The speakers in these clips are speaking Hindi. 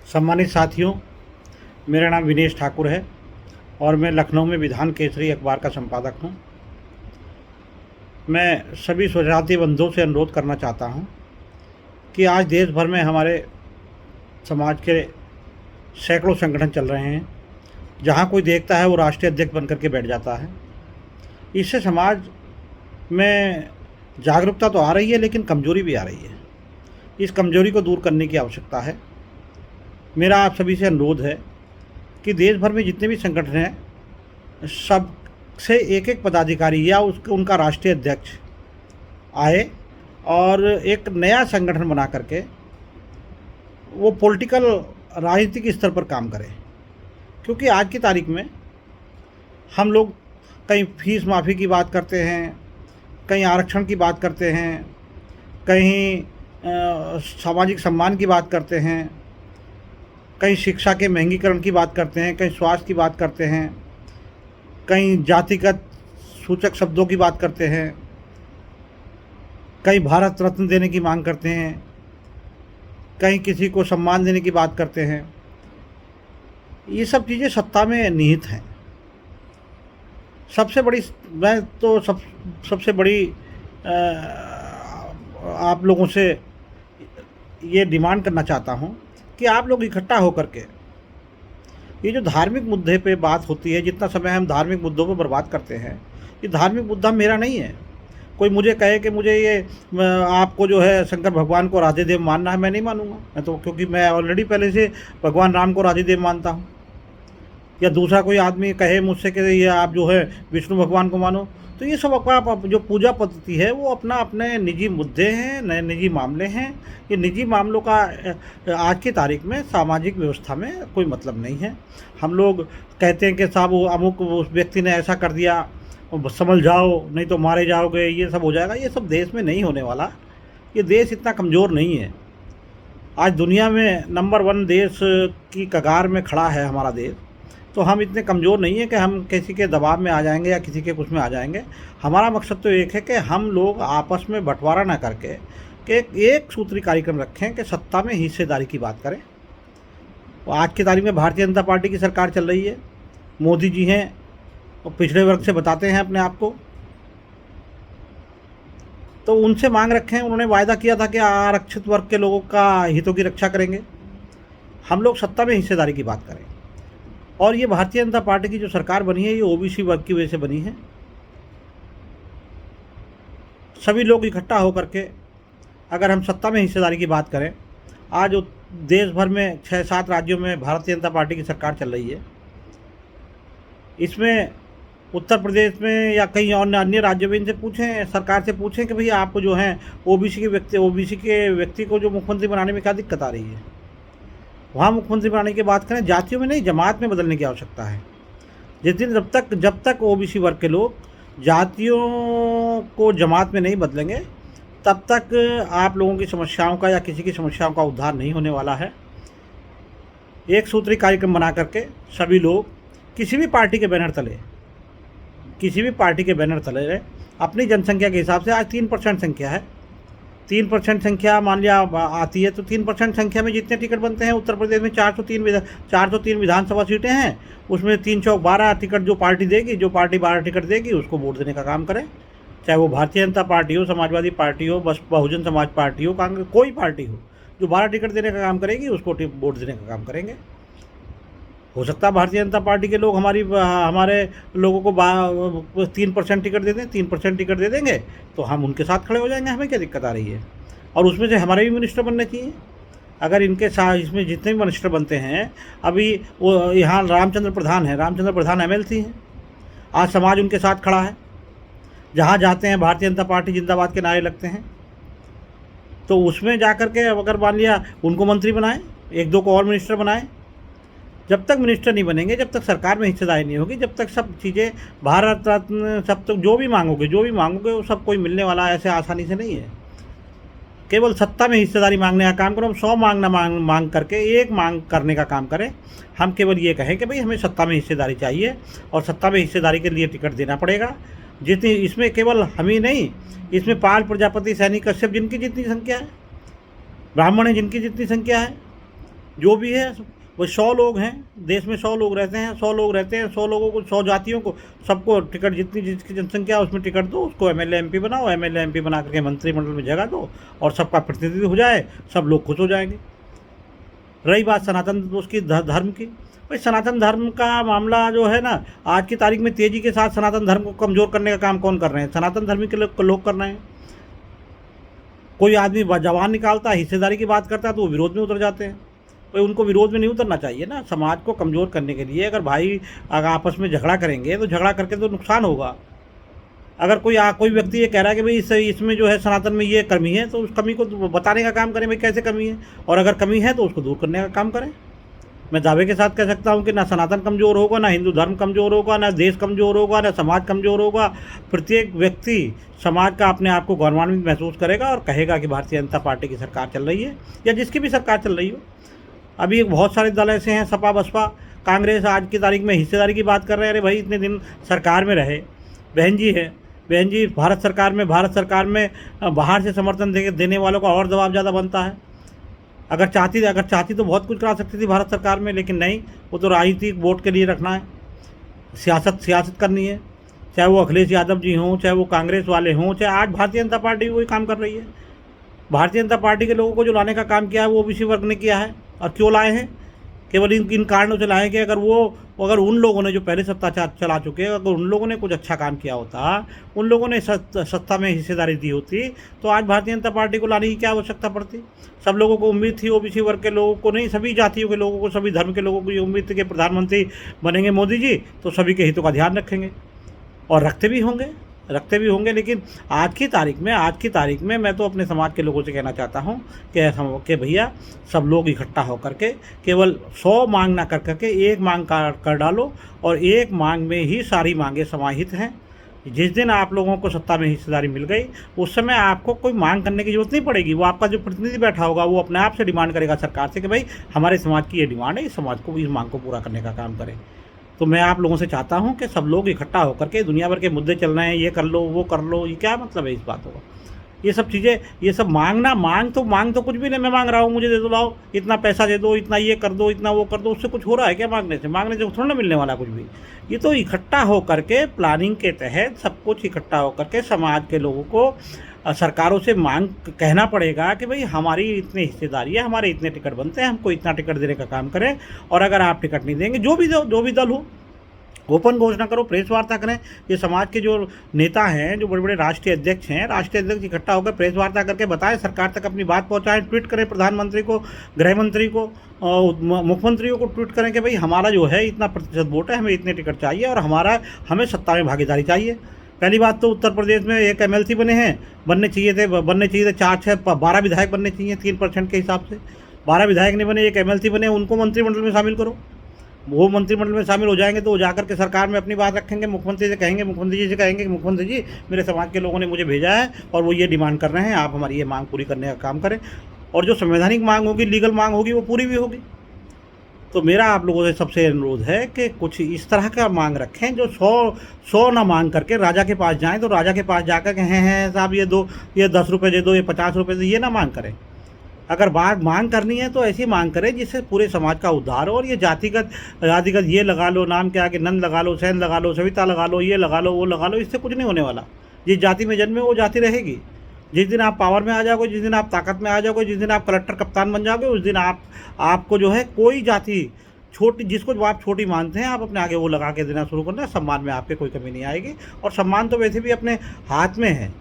सम्मानित साथियों, मेरा नाम विनेश ठाकुर है और मैं लखनऊ में विधान केसरी अखबार का संपादक हूँ। मैं सभी स्वजातीय बंधुओं से अनुरोध करना चाहता हूँ कि आज देश भर में हमारे समाज के सैकड़ों संगठन चल रहे हैं। जहाँ कोई देखता है वो राष्ट्रीय अध्यक्ष बनकर के बैठ जाता है। इससे समाज में जागरूकता तो आ रही है, लेकिन कमज़ोरी भी आ रही है। इस कमज़ोरी को दूर करने की आवश्यकता है। मेरा आप सभी से अनुरोध है कि देश भर में जितने भी संगठन हैं, सब से एक एक पदाधिकारी या उनका राष्ट्रीय अध्यक्ष आए और एक नया संगठन बना करके वो पॉलिटिकल राजनीतिक स्तर पर काम करें। क्योंकि आज की तारीख में हम लोग कहीं फीस माफ़ी की बात करते हैं, कहीं आरक्षण की बात करते हैं, कहीं सामाजिक सम्मान की बात करते हैं, कहीं शिक्षा के महंगीकरण की बात करते हैं, कहीं स्वास्थ्य की बात करते हैं, कहीं जातिगत सूचक शब्दों की बात करते हैं, कहीं भारत रत्न देने की मांग करते हैं, कहीं किसी को सम्मान देने की बात करते हैं। ये सब चीज़ें सत्ता में निहित हैं। सबसे बड़ी मैं तो सबसे बड़ी आप लोगों से ये डिमांड करना चाहता हूँ कि आप लोग इकट्ठा होकर के ये जो धार्मिक मुद्दे पे बात होती है, जितना समय हम धार्मिक मुद्दों पे बर्बाद करते हैं, ये धार्मिक मुद्दा मेरा नहीं है। कोई मुझे कहे कि मुझे ये आपको जो है शंकर भगवान को राधे देव मानना है, मैं नहीं मानूंगा। मैं तो, क्योंकि मैं ऑलरेडी पहले से भगवान राम को राधे देव मानता हूँ। या दूसरा कोई आदमी कहे मुझसे कि ये आप जो है विष्णु भगवान को मानो, तो ये सब आप जो पूजा पद्धति है वो अपने निजी मुद्दे हैं, नए निजी मामले हैं। ये निजी मामलों का आज की तारीख में सामाजिक व्यवस्था में कोई मतलब नहीं है। हम लोग कहते हैं कि साहब वो अमुक उस व्यक्ति ने ऐसा कर दिया, समझ जाओ नहीं तो मारे जाओगे, ये सब हो जाएगा। ये सब देश में नहीं होने वाला। ये देश इतना कमज़ोर नहीं है। आज दुनिया में नंबर 1 देश की कगार में खड़ा है हमारा देश। तो हम इतने कमज़ोर नहीं है कि हम किसी के दबाव में आ जाएंगे या किसी के कुछ में आ जाएंगे। हमारा मकसद तो एक है कि हम लोग आपस में बंटवारा ना करके कि एक सूत्री कार्यक्रम रखें कि सत्ता में हिस्सेदारी की बात करें। तो आज की तारीख में भारतीय जनता पार्टी की सरकार चल रही है, मोदी जी हैं और पिछड़े वर्ग से बताते हैं अपने आप को। तो उनसे मांग रखें, उन्होंने वायदा किया था कि आरक्षित वर्ग के लोगों का हितों की रक्षा करेंगे। हम लोग सत्ता में हिस्सेदारी की बात करें। और ये भारतीय जनता पार्टी की जो सरकार बनी है, ये ओबीसी वर्ग की वजह से बनी है। सभी लोग इकट्ठा होकर के अगर हम सत्ता में हिस्सेदारी की बात करें, आज देश भर में 6-7 राज्यों में भारतीय जनता पार्टी की सरकार चल रही है। इसमें उत्तर प्रदेश में या कहीं और अन्य राज्यों में इनसे पूछें, सरकार से पूछें कि भैया आपको जो है ओबीसी के व्यक्ति को जो मुख्यमंत्री बनाने में क्या दिक्कत आ रही है। वहाँ मुख्यमंत्री बनाने की बात करें, जातियों में नहीं, जमात में बदलने की आवश्यकता है। जिस दिन जब तक ओबीसी वर्ग के लोग जातियों को जमात में नहीं बदलेंगे, तब तक आप लोगों की समस्याओं का या किसी की समस्याओं का उद्धार नहीं होने वाला है। एक सूत्री कार्यक्रम बना करके सभी लोग किसी भी पार्टी के बैनर तले अपनी जनसंख्या के हिसाब से, आज 3% संख्या है, 3% संख्या मान लिया आती है, तो 3% संख्या में जितने टिकट बनते हैं, उत्तर प्रदेश में 403 विधानसभा सीटें हैं, उसमें 3 चौक 12 टिकट जो पार्टी देगी, जो पार्टी 12 टिकट देगी उसको वोट देने का काम करें। चाहे वो भारतीय जनता पार्टी हो, समाजवादी पार्टी हो, बस बहुजन समाज पार्टी हो, कांग्रेस, कोई पार्टी हो, जो 12 टिकट देने का काम करेगी उसको वोट देने का काम करेंगे। हो सकता है भारतीय जनता पार्टी के लोग हमारे लोगों को 3% टिकट दे दें, 3% टिकट दे देंगे तो हम उनके साथ खड़े हो जाएंगे। हमें क्या दिक्कत आ रही है। और उसमें से हमारे भी मिनिस्टर बनने चाहिए। अगर इनके साथ इसमें जितने भी मिनिस्टर बनते हैं, अभी वो यहाँ रामचंद्र प्रधान MLC हैं। आज समाज उनके साथ खड़ा है। जहाँ जाते हैं भारतीय जनता पार्टी जिंदाबाद के नारे लगते हैं। तो उसमें जा कर के अगर मान लिया उनको मंत्री बनाएं, 1-2 को और मिनिस्टर बनाएं। जब तक मिनिस्टर नहीं बनेंगे, जब तक सरकार में हिस्सेदारी नहीं होगी, जब तक सब चीज़ें भारत रत्न सब तक जो भी मांगोगे वो सब कोई मिलने वाला ऐसे आसानी से नहीं है। केवल सत्ता में हिस्सेदारी मांगने का काम करो। हम 100 मांग करके एक मांग करने का काम करें। हम केवल ये कहें कि भाई हमें सत्ता में हिस्सेदारी चाहिए और सत्ता में हिस्सेदारी के लिए टिकट देना पड़ेगा। जितनी इसमें केवल हम ही नहीं, इसमें पाल प्रजापति, सैनी, कश्यप जिनकी जितनी संख्या है, ब्राह्मण है जिनकी जितनी संख्या है, जो भी है वो 100 लोग हैं, देश में 100 लोग रहते हैं, 100 लोग रहते हैं, 100 लोगों को, 100 जातियों को, सबको टिकट, जितनी जिसकी जनसंख्या उसमें टिकट दो, उसको एमएलए एमपी बनाओ, एमएलए एमपी बना करके मंत्रिमंडल में जगह दो और सबका प्रतिनिधित्व हो जाए, सब लोग खुश हो जाएंगे। रही बात सनातन उसकी धर्म की, भाई सनातन धर्म का मामला जो है ना, आज की तारीख में तेज़ी के साथ सनातन धर्म को कमज़ोर करने का काम कौन कर रहे हैं? सनातन धर्म के लोग कर रहे हैं। कोई आदमी जवान निकालता है, हिस्सेदारी की बात करता है तो वो विरोध में उतर जाते हैं। भाई उनको विरोध में नहीं उतरना चाहिए ना। समाज को कमज़ोर करने के लिए अगर भाई अगर आपस में झगड़ा करेंगे तो झगड़ा करके तो नुकसान होगा। अगर कोई व्यक्ति ये कह रहा है कि भाई इसमें जो है सनातन में ये कमी है, तो उस कमी को बताने का काम करें, भाई कैसे कमी है, और अगर कमी है तो उसको दूर करने का काम करें। मैं दावे के साथ कह सकता हूँ कि ना सनातन कमज़ोर होगा, ना हिंदू धर्म कमज़ोर होगा, ना देश कमज़ोर होगा, ना समाज कमज़ोर होगा। प्रत्येक व्यक्ति समाज का अपने आप को गौरवान्वित महसूस करेगा और कहेगा कि भारतीय जनता पार्टी की सरकार चल रही है, या जिसकी भी सरकार चल रही हो। अभी बहुत सारे दल ऐसे हैं, सपा बसपा कांग्रेस, आज की तारीख में हिस्सेदारी की बात कर रहे हैं। अरे भाई इतने दिन सरकार में रहे, बहन जी है, बहन जी भारत सरकार में बाहर से समर्थन देने वालों का और दबाव ज़्यादा बनता है। अगर चाहती तो बहुत कुछ करा सकती थी भारत सरकार में, लेकिन नहीं, वो तो राजनीतिक वोट के लिए रखना है, सियासत करनी है। चाहे वो अखिलेश यादव जी हों, चाहे वो कांग्रेस वाले हों, चाहे आज भारतीय जनता पार्टी वही काम कर रही है। भारतीय जनता पार्टी के लोगों को जो लाने का काम किया है वो ओबीसी वर्ग ने किया है। और क्यों लाए हैं? केवल इन कारणों से लाए कि अगर उन लोगों ने जो पहले सत्ता चला चुके, अगर उन लोगों ने कुछ अच्छा काम किया होता, उन लोगों ने सत्ता में हिस्सेदारी दी होती, तो आज भारतीय जनता पार्टी को लाने की क्या आवश्यकता पड़ती। सब लोगों को उम्मीद थी, ओबीसी वर्ग के लोगों को नहीं, सभी जातियों के लोगों को, सभी धर्म के लोगों को ये उम्मीद थी कि प्रधानमंत्री बनेंगे मोदी जी, तो सभी के हितों का ध्यान रखेंगे, और रखते भी होंगे। लेकिन आज की तारीख में मैं तो अपने समाज के लोगों से कहना चाहता हूँ कि भैया सब लोग इकट्ठा होकर के केवल 100 मांग ना कर करके एक मांग कर डालो, और एक मांग में ही सारी मांगें समाहित हैं। जिस दिन आप लोगों को सत्ता में हिस्सेदारी मिल गई, उस समय आपको कोई मांग करने की जरूरत नहीं पड़ेगी। वो आपका जो प्रतिनिधि बैठा होगा वो अपने आप से डिमांड करेगा सरकार से कि भाई हमारे समाज की ये डिमांड है, इस समाज को इस मांग को पूरा करने का काम करें। तो मैं आप लोगों से चाहता हूं कि सब लोग इकट्ठा होकर के, दुनिया भर के मुद्दे चल रहे हैं, ये कर लो वो कर लो, ये क्या मतलब है इस बातों का? ये सब चीज़ें, ये सब मांग तो कुछ भी नहीं। मैं मांग रहा हूँ मुझे दे दो, लाओ इतना पैसा दे दो, इतना ये कर दो, इतना वो कर दो, उससे कुछ हो रहा है क्या? मांगने से थोड़ा ना मिलने वाला कुछ भी। ये तो इकट्ठा होकर के प्लानिंग के तहत सब कुछ इकट्ठा होकर के समाज के लोगों को सरकारों से मांग कहना पड़ेगा कि भाई हमारी इतनी हिस्सेदारी है, हमारे इतने टिकट बनते हैं, हमको इतना टिकट देने का काम करें। और अगर आप टिकट नहीं देंगे, जो भी दल हो, ओपन घोषणा करो, प्रेस वार्ता करें। ये समाज के जो नेता हैं, जो बड़े बड़े राष्ट्रीय अध्यक्ष इकट्ठा होकर प्रेस वार्ता करके बताएं, सरकार तक अपनी बात पहुंचाएं, ट्वीट करें प्रधानमंत्री को, गृह मंत्री को, मुख्यमंत्रियों को ट्वीट करें कि भाई हमारा जो है इतना प्रतिशत वोट है, हमें इतने टिकट चाहिए और हमें सत्ता में भागीदारी चाहिए। पहली बात तो उत्तर प्रदेश में एक एमएलसी बनने चाहिए थे 4, 6, 12 विधायक बनने चाहिए 3% के हिसाब से। 12 विधायक नहीं बने, एक एमएलसी बने, उनको मंत्रिमंडल में शामिल करो। वो मंत्रिमंडल में शामिल हो जाएंगे तो वो जाकर के सरकार में अपनी बात रखेंगे, मुख्यमंत्री जी से कहेंगे कि मुख्यमंत्री जी मेरे समाज के लोगों ने मुझे भेजा है और वो ये डिमांड कर रहे हैं, आप हमारी ये मांग पूरी करने का काम करें। और जो संवैधानिक मांग होगी, लीगल मांग होगी, वो पूरी भी होगी। तो मेरा आप लोगों से सबसे अनुरोध है कि कुछ इस तरह का मांग रखें जो 100 ना मांग करके राजा के पास जाएँ, तो राजा के पास जाकर के हैं साहब ये 10 रुपये दे दो, ये 50 रुपये दे, ये ना मांग करें। अगर बात मांग करनी है तो ऐसी मांग करें जिससे पूरे समाज का उद्धार हो। और ये जातिगत ये लगा लो, नाम क्या कि नंद लगा लो, सैन लगा लो, सविता लगा लो, ये लगा लो, वो लगा लो, इससे कुछ नहीं होने वाला। जिस जाति में जन्मे वो जाति रहेगी। जिस दिन आप पावर में आ जाओगे, जिस दिन आप ताकत में आ जाओगे, जिस दिन आप कलेक्टर कप्तान बन जाओगे, उस दिन आपको जो है कोई जाति छोटी, जिसको आप छोटी मानते हैं, आप अपने आगे वो लगा के देना शुरू करना। सम्मान में आपके कोई कमी नहीं आएगी। और सम्मान तो वैसे भी अपने हाथ में है,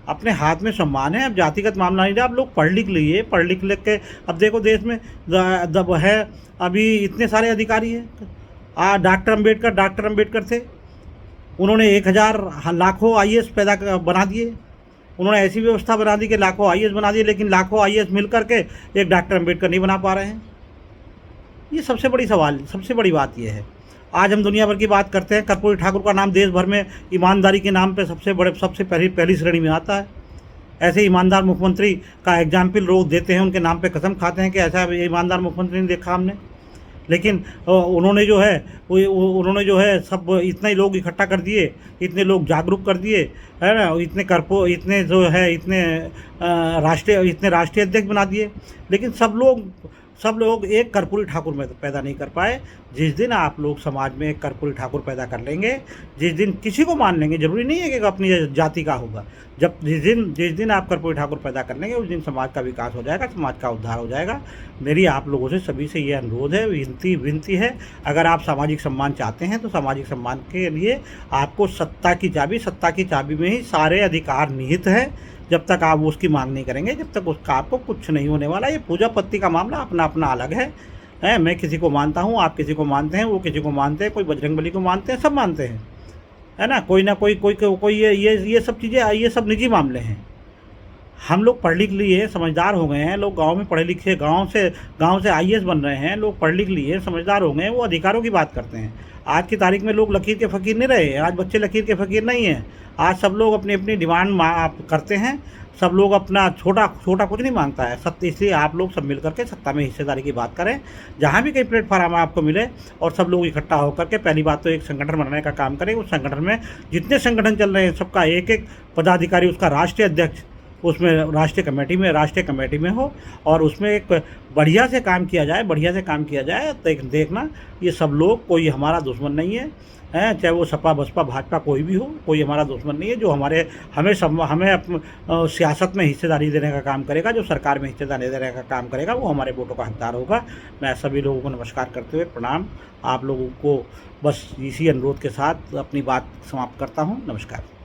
अपने हाथ में सम्मान है। अब जातिगत मामला नहीं रहा। आप लोग पढ़ लिख के अब देखो देश में है अभी इतने सारे अधिकारी हैं। डॉक्टर अंबेडकर थे, उन्होंने 1000 लाखों आईएएस बना दिए। उन्होंने ऐसी व्यवस्था बना दी कि लाखों आईएएस बना दिए, लेकिन लाखों आईएएस मिल करके एक डॉक्टर अंबेडकर नहीं बना पा रहे हैं। ये सबसे बड़ी बात यह है। आज हम दुनिया भर की बात करते हैं, कर्पूरी ठाकुर का नाम देश भर में ईमानदारी के नाम पे सबसे पहली श्रेणी में आता है। ऐसे ईमानदार मुख्यमंत्री का एग्जाम्पल रोज देते हैं, उनके नाम पे कसम खाते हैं कि ऐसा ईमानदार मुख्यमंत्री नहीं देखा हमने। लेकिन उन्होंने जो है सब इतने लोग इकट्ठा कर दिए, इतने लोग जागरूक कर दिए, है ना, इतने राष्ट्रीय अध्यक्ष बना दिए। लेकिन सब सब लोग एक कर्पूरी ठाकुर में पैदा नहीं कर पाए। जिस दिन आप लोग समाज में एक कर्पूरी ठाकुर पैदा कर लेंगे, जिस दिन किसी को मान लेंगे, ज़रूरी नहीं है कि अपनी जाति का होगा, जिस दिन आप कर्पूरी ठाकुर पैदा कर लेंगे, उस दिन समाज का विकास हो जाएगा, समाज का उद्धार हो जाएगा। मेरी आप लोगों से सभी से ये अनुरोध है, विनती है, अगर आप सामाजिक सम्मान चाहते हैं तो सामाजिक सम्मान के लिए आपको सत्ता की चाबी में ही सारे अधिकार निहित हैं। जब तक आप उसकी मांग नहीं करेंगे, जब तक उसका आपको कुछ नहीं होने वाला। ये पूजा पत्ती का मामला अपना अपना अलग है। मैं किसी को मानता हूँ, आप किसी को मानते हैं, वो किसी को मानते हैं, कोई बजरंगबली को मानते हैं, सब मानते हैं, है ना। कोई ना कोई ये सब चीज़ें, ये सब निजी मामले हैं। हम लोग पढ़ लिख लिए, समझदार हो गए हैं, लोग गांव में पढ़े लिखे, गांव से आईएएस बन रहे हैं, लोग पढ़ लिख लिए, समझदार हो गए हैं, वो अधिकारों की बात करते हैं। आज की तारीख में लोग लकीर के फ़कीर नहीं रहे, आज बच्चे लकीर के फ़कीर नहीं हैं। आज सब लोग अपनी अपनी डिमांड आप करते हैं, सब लोग अपना छोटा कुछ नहीं मांगता है सत्य। इसलिए आप लोग सब मिल करके सत्ता में हिस्सेदारी की बात करें, जहाँ भी कहीं प्लेटफार्म आपको मिले, और सब लोग इकट्ठा होकर के पहली बात तो एक संगठन बनाने का काम करें। उस संगठन में जितने संगठन चल रहे हैं, सबका एक एक पदाधिकारी, उसका राष्ट्रीय अध्यक्ष उसमें राष्ट्रीय कमेटी में हो, और उसमें एक बढ़िया से काम किया जाए। देखना, ये सब लोग, कोई हमारा दुश्मन नहीं है, चाहे वो सपा बसपा भाजपा कोई भी हो, कोई हमारा दुश्मन नहीं है। जो हमें सियासत में हिस्सेदारी देने का काम करेगा, जो सरकार में हिस्सेदारी देने का काम करेगा, वो हमारे वोटों का हकदार होगा। मैं सभी लोगों को नमस्कार करते हुए प्रणाम, आप लोगों को बस इसी अनुरोध के साथ अपनी बात समाप्त करता हूँ। नमस्कार।